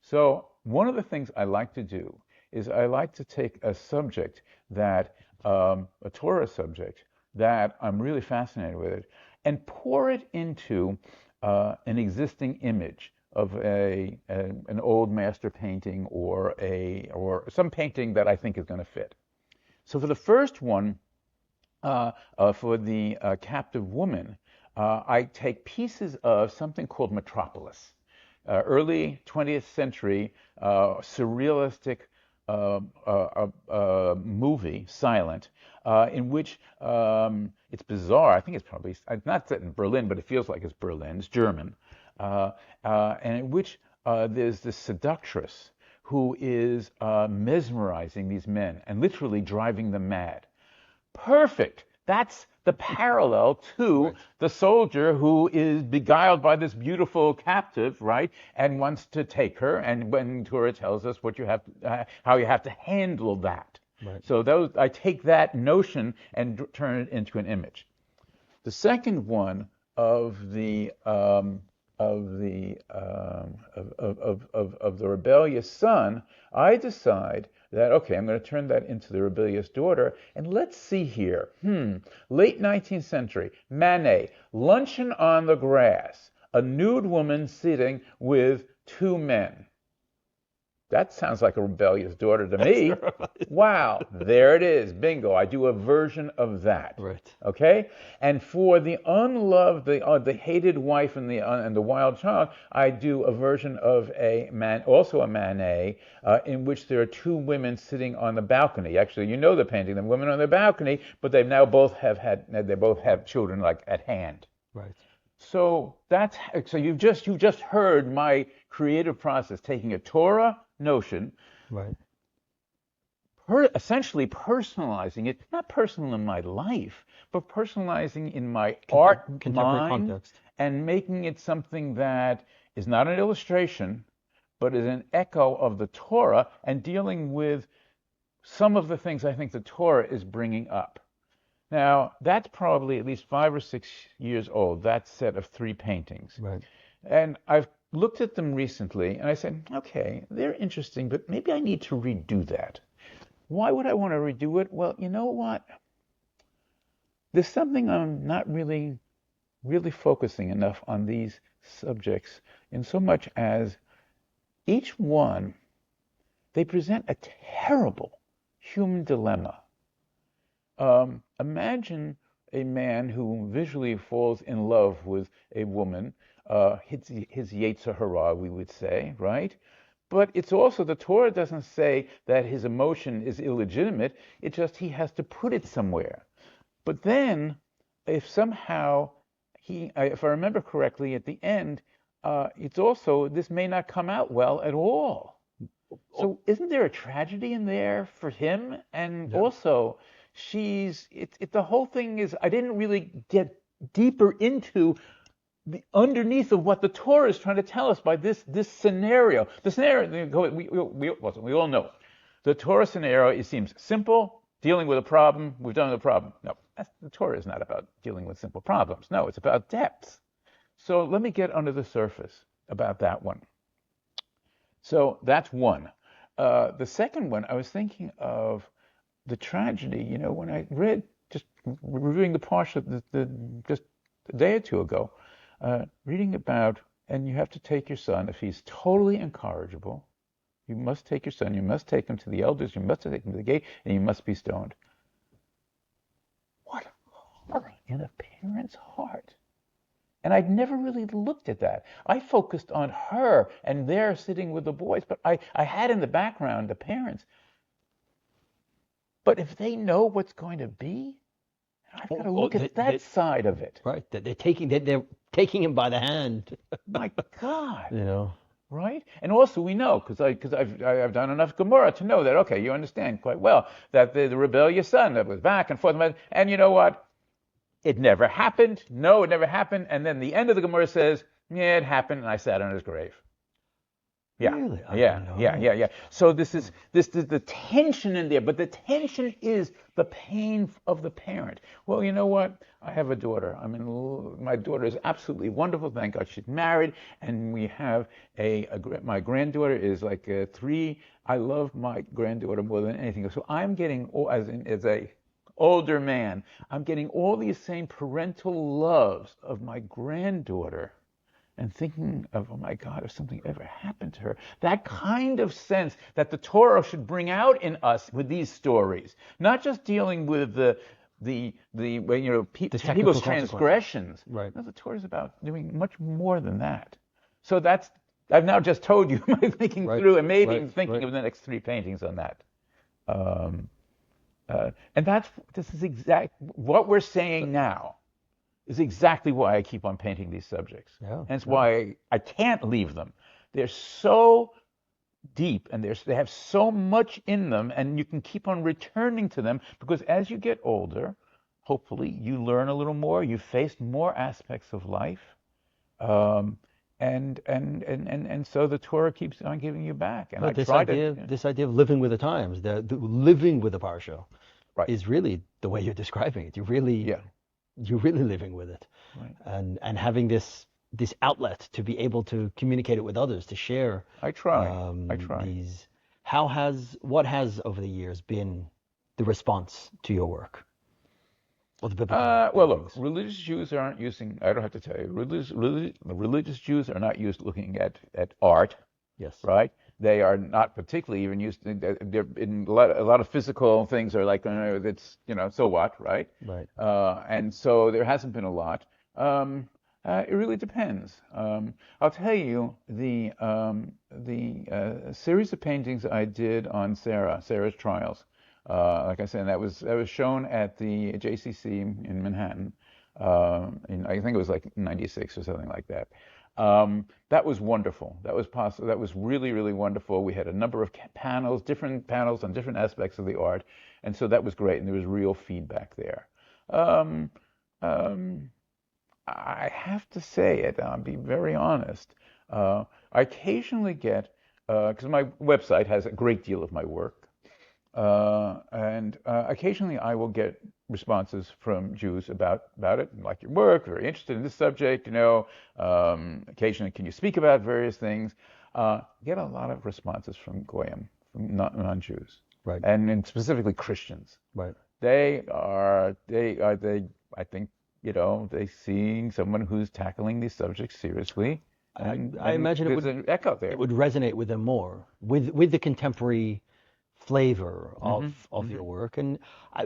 So one of the things I like to do is I like to take a subject that, a Torah subject that I'm really fascinated with it, and pour it into an existing image of an old master painting or some painting that I think is going to fit. So for the first one, for the captive woman, I take pieces of something called Metropolis, early 20th century surrealistic movie, silent, in which it's bizarre. I think it's probably not set in Berlin, but it feels like it's Berlin. It's German, and in which there's this seductress who is mesmerizing these men and literally driving them mad. Perfect. That's the parallel to Right. the soldier who is beguiled by this beautiful captive, right, and wants to take her. And when Torah tells us what you have, how you have to handle that. Right. So I take that notion and turn it into an image. The second one of the rebellious son, I decide that, okay, I'm going to turn that into the rebellious daughter. And let's see here. Late 19th century, Manet, luncheon on the grass, a nude woman sitting with two men. That sounds like a rebellious daughter to me. Wow, there it is. Bingo. I do a version of that. Right. Okay? And for the unloved, the hated wife and the wild child, I do a version of also a Manet, in which there are two women sitting on the balcony. Actually, you know the painting, the women on the balcony, but they both have children like at hand. Right. So you've just heard my creative process, taking a Torah notion, Right. essentially personalizing it, not personal in my life, but personalizing in my art Contemporary mind, context. and making it something that is not an illustration, but is an echo of the Torah, and dealing with some of the things I think the Torah is bringing up. Now, that's probably at least 5 or 6 years old, that set of 3 paintings. Right. And I've looked at them recently, and I said, okay, they're interesting, but maybe I need to redo that. Why would I want to redo it? Well, you know what? There's something I'm not really focusing enough on these subjects in so much as each one, they present a terrible human dilemma. Imagine a man who visually falls in love with a woman, his Yetzer Hara, we would say, right? But it's also, the Torah doesn't say that his emotion is illegitimate. It just he has to put it somewhere. But then, if somehow if I remember correctly, at the end, it's also, this may not come out well at all. Oh, So isn't there a tragedy in there for him? And yeah. also, the whole thing is, I didn't really get deeper into the underneath of what the Torah is trying to tell us by this scenario. The scenario, we all know. The Torah scenario, it seems simple, dealing with a problem, we've done the problem. No, the Torah is not about dealing with simple problems. No, it's about depth. So let me get under the surface about that one. So that's one. The second one, I was thinking of the tragedy. When I read, just reviewing the Parsha just a day or two ago, reading about, and you have to take your son if he's totally incorrigible. You must take your son. You must take him to the elders. You must take him to the gate, and you must be stoned. What horror in a parent's heart! And I'd never really looked at that. I focused on her and there sitting with the boys, but I had in the background the parents. But if they know what's going to be, I've got to Oh, look at that side of it. right. That they're taking him by the hand. My God, You know. right? And also we know, because I've done enough Gemara to know that, okay, you understand quite well that the rebellious son that was back and forth, and you know what? It never happened. No, it never happened. And then the end of the Gemara says, yeah, it happened, and I sat on his grave. Yeah, Really? I yeah, didn't yeah, know. yeah, yeah. So this is the tension in there, but the tension is the pain of the parent. Well, you know what? I have a daughter. I mean, my daughter is absolutely wonderful. Thank God she's married, and we have my granddaughter is like a three. I love my granddaughter more than anything. So I'm getting, as a older man, I'm getting all these same parental loves of my granddaughter and thinking of, oh my God, if something ever happened to her, that kind of sense that the Torah should bring out in us with these stories, not just dealing with The people's technical consequences. transgressions. Right. No, the Torah is about doing much more than that. So I've now just told you my thinking Right. through, and maybe Right. I'm thinking Right. of the next three paintings on that. Um, and this is what we're saying now is exactly why I keep on painting these subjects. Yeah. Hence Yeah. why I can't leave them. They're so deep and they have so much in them, and you can keep on returning to them because as you get older, hopefully you learn a little more, you face more aspects of life. Um, and so the Torah keeps on giving you back. And No, I try to, yeah, this idea of living with the times, the living with the parsha, right, is really the way you're describing it. yeah, You're really living with it, right. and having this outlet to be able to communicate it with others, to share I try, I try. these. What has over the years been the response to your work or the biblical Well, look, paintings? religious Jews aren't using, I don't have to tell you, religious Jews are not used looking at art, Yes. right? They are not particularly even used, they're in a lot of physical things are like, it's, so what, right? Right. And so there hasn't been a lot. It really depends. I'll tell you, the series of paintings I did on Sarah's trials, like I said, that was shown at the JCC in Manhattan. I think it was like '96 or something like that. That was wonderful. That was possible. That was really, really wonderful. We had a number of panels, different panels on different aspects of the art, and so that was great. And there was real feedback there. Um, um, I have to say it. I'll be very honest. I occasionally get, because my website has a great deal of my work, and occasionally I will get responses from Jews about it, like your work, very interested in this subject, occasionally can you speak about various things. Get a lot of responses from Goyim, from non-Jews. Right. and specifically Christians. Right. I think, they seeing someone who's tackling these subjects seriously, I and imagine there's an echo it there. would resonate with them more with the contemporary flavor Hmm. of Hmm. your work. And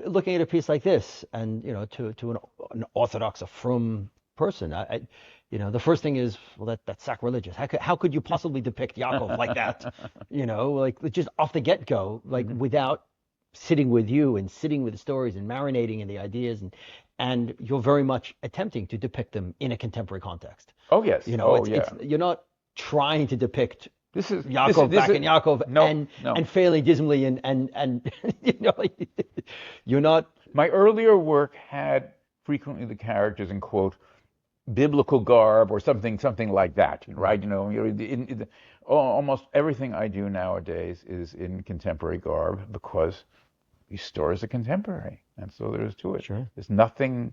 looking at a piece like this, and to an orthodox, a frum person, the first thing is, well, that's sacrilegious. How could you possibly depict Yaakov like that? Like just off the get go, like Hmm. without sitting with you and sitting with the stories and marinating in the ideas, and you're very much attempting to depict them in a contemporary context. Oh yes. Oh It's yeah. you're not trying to depict This is this is Yaakov this back is in Yaakov no, no. and failing dismally, and like, you're not. My earlier work had frequently the characters in quote biblical garb or something like that, Right. right? Almost everything I do nowadays is in contemporary garb because these stories are contemporary, and so there's to it. Sure. There's nothing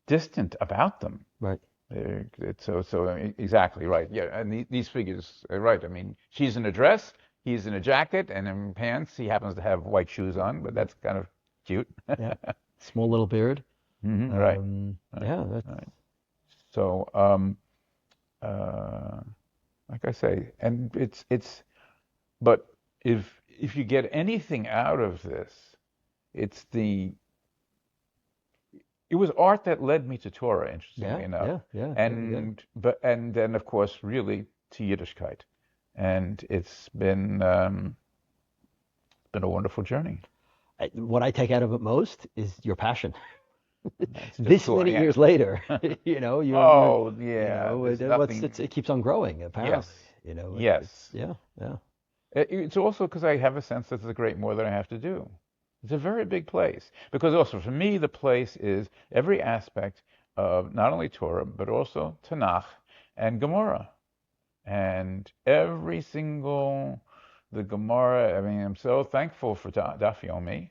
distant about them. Right. Exactly right. Yeah, and these figures are right. I mean, she's in a dress, he's in a jacket, and in pants. He happens to have white shoes on, but that's kind of cute. Yeah. Small little beard. Right, right, Yeah. That's right. So, uh, like I say, and but if you get anything out of this, it's it was art that led me to Torah, interestingly yeah. enough, Yeah. Yeah. Yeah. Yeah. and then of course really to Yiddishkeit, and it's been a wonderful journey. What I take out of it most is your passion. That's just This cool. many Yeah. years later, you're Oh yeah, there's it keeps on growing yes, apparently. It's yes. yeah. Yeah. It's also because I have a sense that there's a great more that I have to do. It's a very big place. Because also for me, the place is every aspect of not only Torah, but also Tanakh and Gemara. And every single, the Gemara, I mean, I'm so thankful for Daf Yomi.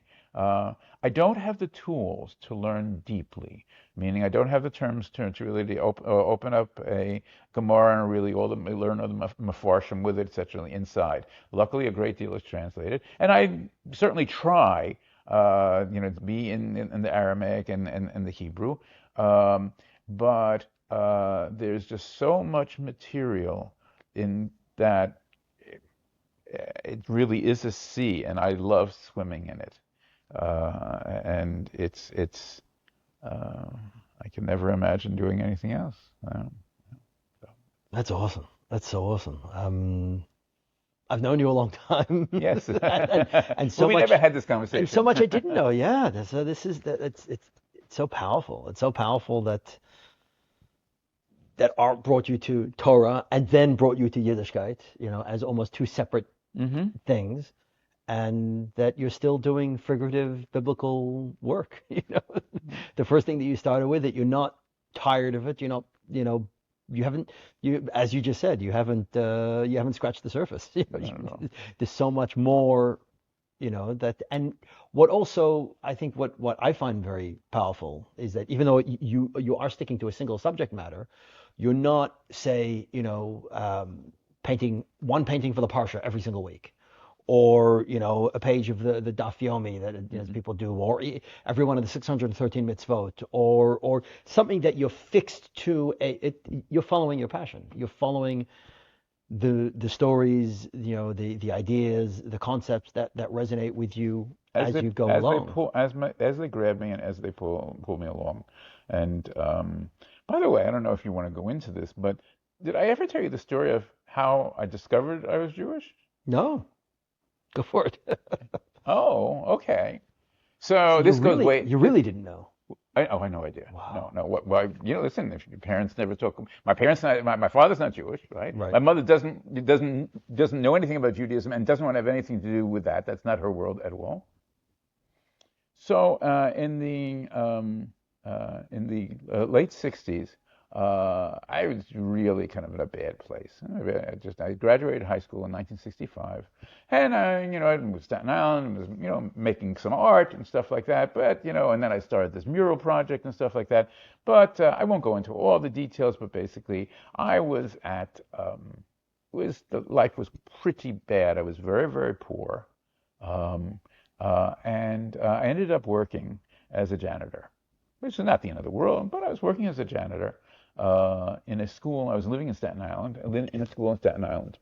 I don't have the tools to learn deeply, meaning I don't have the terms to really open up a Gemara and really learn all the mafarshim with it, etc. inside. Luckily, a great deal is translated, and I certainly try, to be in the Aramaic and the Hebrew, but there's just so much material in that it really is a sea, and I love swimming in it. And it's I can never imagine doing anything else. So, That's awesome. That's so awesome. I've known you a long time, yes. and Well, so we never much, had this and so conversation. much I didn't know. Yeah, this is that. It's so powerful. It's so powerful that art brought you to Torah and then brought you to Yiddishkeit, as almost two separate Hmm. things, and that you're still doing figurative biblical work. The first thing that you started with, that you're not tired of it. You're not, you haven't, as you just said, you haven't scratched the surface. Not at all. There's so much more, that, and what also I think what I find very powerful is that even though you are sticking to a single subject matter, you're not, say, painting one painting for the parsha every single week, or a page of the Daf Yomi that, as Hmm. people do, or every one of the 613 mitzvot, or something that you're fixed to. You're following your passion. You're following the stories, the ideas, the concepts that resonate with you As as they you go as they along. pull as they grab me and as they pull me along. And by the way, I don't know if you want to go into this, but did I ever tell you the story of how I discovered I was Jewish? No, go for it. Oh, okay. So So you this goes really way. you really didn't know. I had no idea. No, Wow. no. Well, listen. If your parents never talk, my parents, my father's not Jewish, right? Right. My mother doesn't know anything about Judaism and doesn't want to have anything to do with that. That's not her world at all. So in the late '60s, I was really kind of in a bad place. I graduated high school in 1965, and I moved to Staten Island, was making some art and stuff like that. But and then I started this mural project and stuff like that. But I won't go into all the details. But basically, I was at the life was pretty bad. I was very, very poor. and I ended up working as a janitor, which is not the end of the world, but I was working as a janitor in a school. I was living in Staten Island, in a school in Staten Island.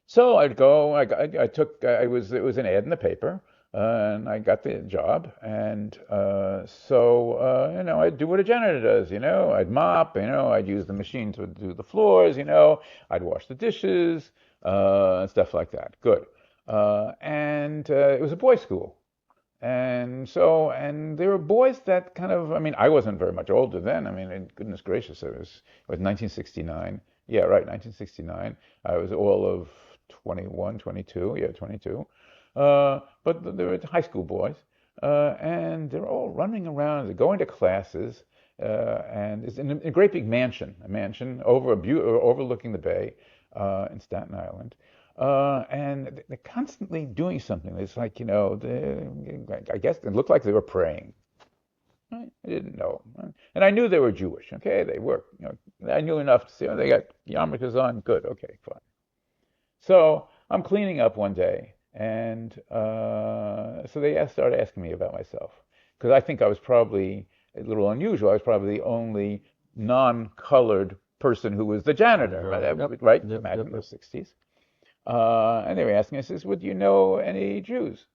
So I'd go. I took. It was an ad in the paper, and I got the job. And I'd do what a janitor does. I'd mop. I'd use the machine to do the floors. I'd wash the dishes, and stuff like that. Good. And It was a boys' school. And there were boys that kind of, I mean, I wasn't very much older then. I mean, goodness gracious, it was 1969. Yeah, right, 1969. I was all of 21, 22. Yeah, 22. But they were high school boys. And they're all running around, they're going to classes, and it's in a great big mansion, overlooking the bay in Staten Island. And they're constantly doing something. It's like, I guess it looked like they were praying. I didn't know. And I knew they were Jewish. Okay, they were. I knew enough to say, oh, they got yarmulkes on. Good. Okay, fine. So I'm cleaning up one day, and so they started asking me about myself. Because I think I was probably a little unusual. I was probably the only non-colored person who was the janitor, Yep. right? Yep. Back Yep. in the 60s. And they were asking, I says, would you know any Jews?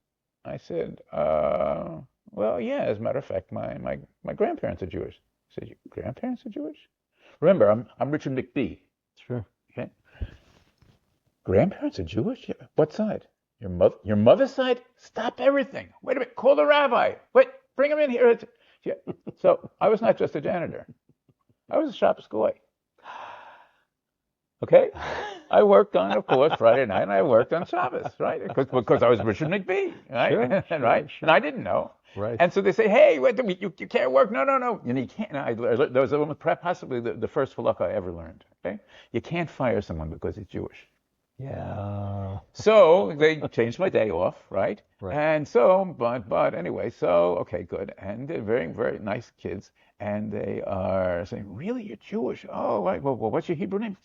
I said, well, yeah, as a matter of fact, my grandparents are Jewish. I said, your grandparents are Jewish? Remember, I'm Richard McBee. Sure. Okay. Grandparents are Jewish? Yeah. What side? Your mother's side? Stop everything. Wait a minute, call the rabbi. Wait, bring him in here. Yeah. So I was not just a janitor. I was a shop's goy. Okay? I worked on, of course, Friday night, and I worked on Shabbos, right? Because I was Richard McBee, right? Sure. And right? Sure. And I didn't know. Right. And so they say, hey, wait, you can't work. No, no, no. And you can't. There was possibly the first halakha I ever learned. Okay? You can't fire someone because he's Jewish. Yeah. So they changed my day off, right? Right. And so, but anyway, so okay, good. And they're very, very nice kids. And they are saying, really, you're Jewish? Oh, right. Well, what's your Hebrew name?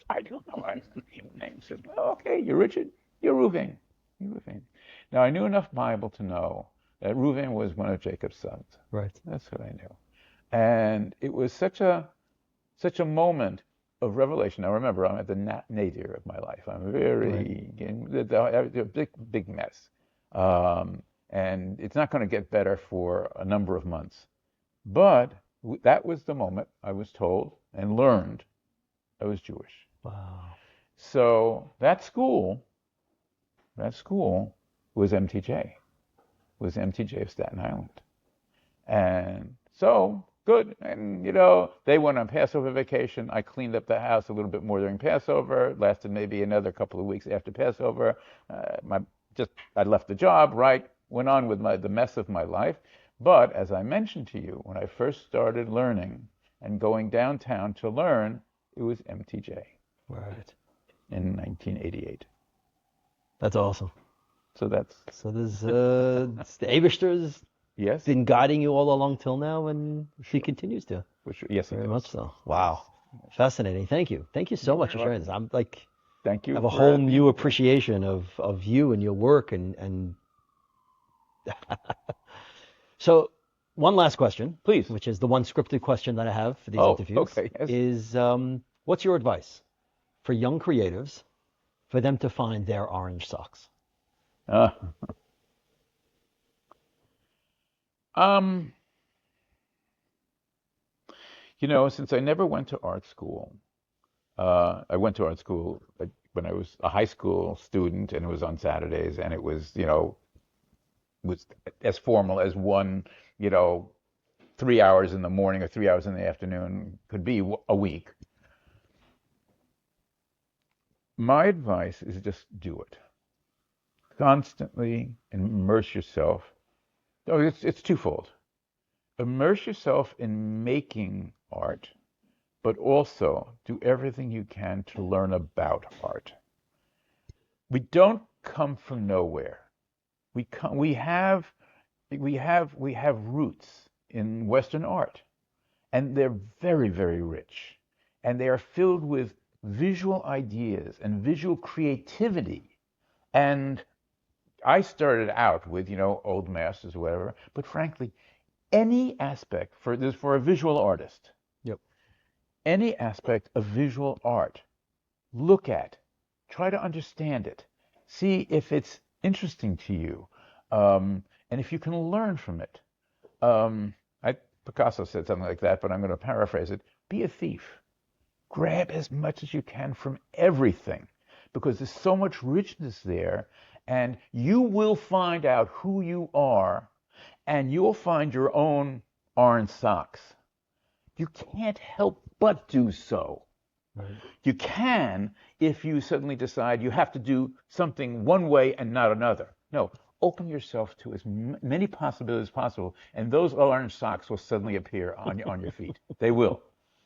I don't know my Hebrew name. Says, well, okay, you're Richard. You're Reuven. You're Reuven. Now, I knew enough Bible to know that Reuven was one of Jacob's sons. Right. That's what I knew. And it was such a moment of revelation. Now remember, I'm at the nadir of my life. I'm very a big mess, and it's not going to get better for a number of months. But that was the moment I was told and learned I was Jewish. Wow. So that school was MTJ, was MTJ of Staten Island, and so. Good. And, they went on Passover vacation. I cleaned up the house a little bit more during Passover. It lasted maybe another couple of weeks after Passover. I left the job, right? Went on with the mess of my life. But as I mentioned to you, when I first started learning and going downtown to learn, it was MTJ Right. in 1988. That's awesome. So that's, So there's the Abishter's yes, been guiding you all along till now, and she continues to. yes, it Very does. much so. Wow. Fascinating. Thank you. Thank you so much for You're sharing this. I'm like, Thank you have a for whole being new here. appreciation of you and your work and so one last question, Please. which is the one scripted question that I have for these Oh, interviews, okay, yes. is what's your advice for young creatives for them to find their orange socks? Uh, um, since I never went to art school, I went to art school when I was a high school student, and it was on Saturdays, and it was as formal as one, 3 hours in the morning or 3 hours in the afternoon could be a week. My advice is just do it. Constantly immerse yourself. Oh, it's twofold. Immerse yourself in making art, but also do everything you can to learn about art. We don't come from nowhere. We have roots in Western art, and they're very, very rich, and they are filled with visual ideas and visual creativity, and I started out with, old masters or whatever, but frankly, any aspect for a visual artist, Yep. any aspect of visual art, look at, try to understand it, see if it's interesting to you, and if you can learn from it. Picasso said something like that, but I'm going to paraphrase it. Be a thief. Grab as much as you can from everything, because there's so much richness there, and you will find out who you are, and you'll find your own orange socks. You can't help but do so. Right. You can if you suddenly decide you have to do something one way and not another. No, open yourself to as many possibilities as possible, and those orange socks will suddenly appear on your feet. They will,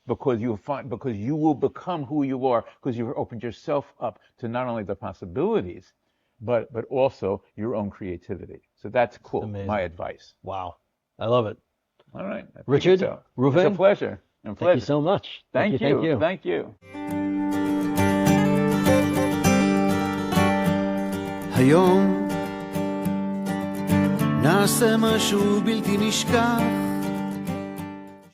because you will become who you are, because you've opened yourself up to not only the possibilities, but also your own creativity. So that's cool. Amazing. My advice. Wow. I love it. All right. Richard, so. Reuven, it's a pleasure. Thank you so much. Thank you. Thank you. Thank you. היום נעשה משהו בלתי נשכח